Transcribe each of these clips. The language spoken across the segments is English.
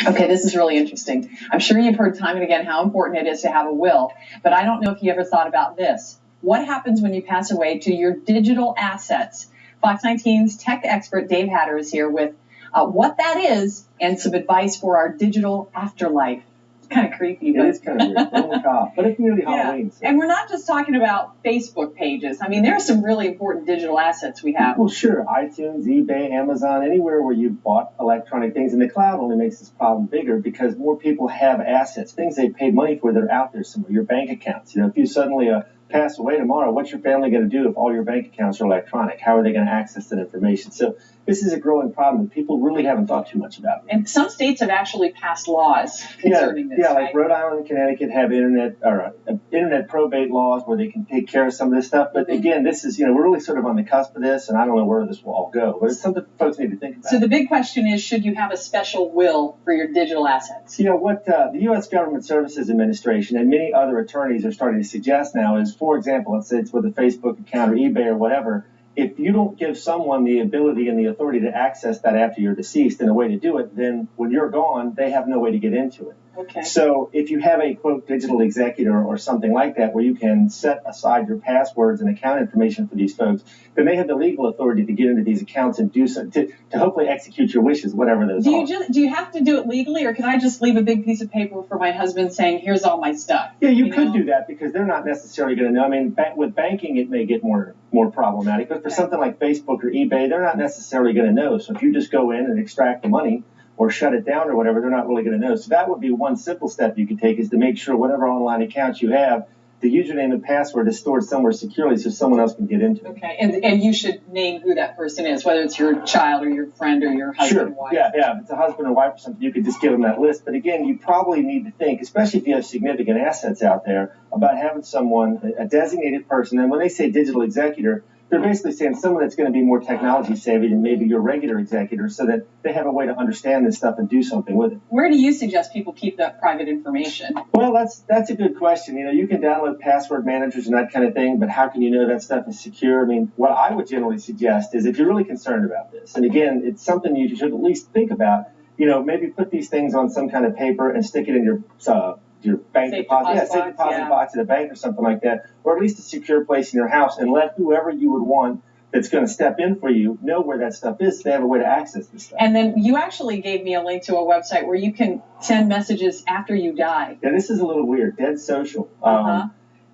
Okay, this is really interesting. I'm sure you've heard time and again how important it is to have a will, but I don't know if you ever thought about this. What happens when you pass away to your digital assets? Fox 19's tech expert Dave Hatter is here with what that is and some advice for our digital afterlife. Kind of creepy, but it is kind of weird. Oh my God. But it's nearly Halloween. So. And we're not just talking about Facebook pages. I mean, there are some really important digital assets we have. Well, sure. iTunes, eBay, Amazon, anywhere where you've bought electronic things. And the cloud only makes this problem bigger because more people have assets, things they paid money for that are out there somewhere, your bank accounts. You know, if you suddenly pass away tomorrow, what's your family going to do if all your bank accounts are electronic? How are they going to access that information? So this is a growing problem that people really haven't thought too much about. And some states have actually passed laws concerning this. Yeah, right? like Rhode Island and Connecticut have internet probate laws where they can take care of some of this stuff. But again, this is, we're really sort of on the cusp of this, and I don't know where this will all go. But it's something folks need to think about. So the big question is, should you have a special will for your digital assets? What the U.S. Government Services Administration and many other attorneys are starting to suggest now is, for example, let's say it's with a Facebook account or eBay or whatever, if you don't give someone the ability and the authority to access that after you're deceased and a way to do it, then when you're gone, they have no way to get into it. Okay. So if you have a, quote, digital executor or something like that where you can set aside your passwords and account information for these folks, then they have the legal authority to get into these accounts and do so, to hopefully execute your wishes, whatever those are. Do you have to do it legally, or can I just leave a big piece of paper for my husband saying, here's all my stuff? Yeah, you could do that because they're not necessarily going to know. I mean, with banking, it may get more problematic, but for something like Facebook or eBay, they're not necessarily going to know. So if you just go in and extract the money or shut it down or whatever, they're not really going to know. So that would be one simple step you could take, is to make sure whatever online accounts you have, the username and password is stored somewhere securely so someone else can get into it. Okay, and you should name who that person is, whether it's your child or your friend or your husband or wife. Yeah, if it's a husband or wife or something, you could just give them that list. But again, you probably need to think, especially if you have significant assets out there, about having someone, a designated person. And when they say digital executor, they're basically saying someone that's going to be more technology savvy than maybe your regular executor, so that they have a way to understand this stuff and do something with it. Where do you suggest people keep that private information? Well, that's a good question. You can download password managers and that kind of thing, but how can you know that stuff is secure? I mean, what I would generally suggest is, if you're really concerned about this, and again, it's something you should at least think about, maybe put these things on some kind of paper and stick it in your bank deposit, safe deposit box at a bank or something like that, or at least a secure place in your house, and let whoever you would want that's going to step in for you know where that stuff is, so they have a way to access this stuff. And then you actually gave me a link to a website where you can send messages after you die. Yeah, this is a little weird. Dead Social.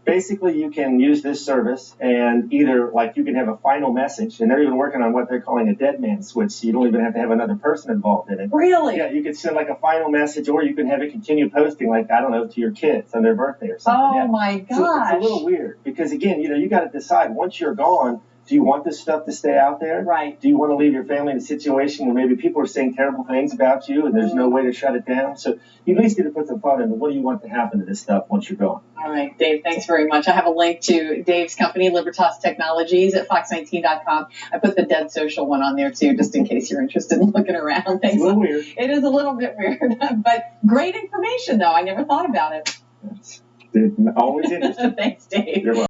Basically, you can use this service, and either, like, you can have a final message, and they're even working on what they're calling a dead man switch, so you don't even have to have another person involved in it. Really? Yeah, you could send like a final message, or you can have it continue posting, like, I don't know, to your kids on their birthday or something. Oh, my gosh. So it's a little weird, because again, you got to decide, once you're gone, do you want this stuff to stay out there? Right. Do you want to leave your family in a situation where maybe people are saying terrible things about you and there's no way to shut it down? So you at least need to put some thought into, what do you want to happen to this stuff once you're gone? All right, Dave, thanks very much. I have a link to Dave's company, Libertas Technologies, at Fox19.com. I put the Dead Social one on there, too, just in case you're interested in looking around. Thanks. It's a little weird. It is a little bit weird, but great information, though. I never thought about it. It's always interesting. Thanks, Dave. You're welcome.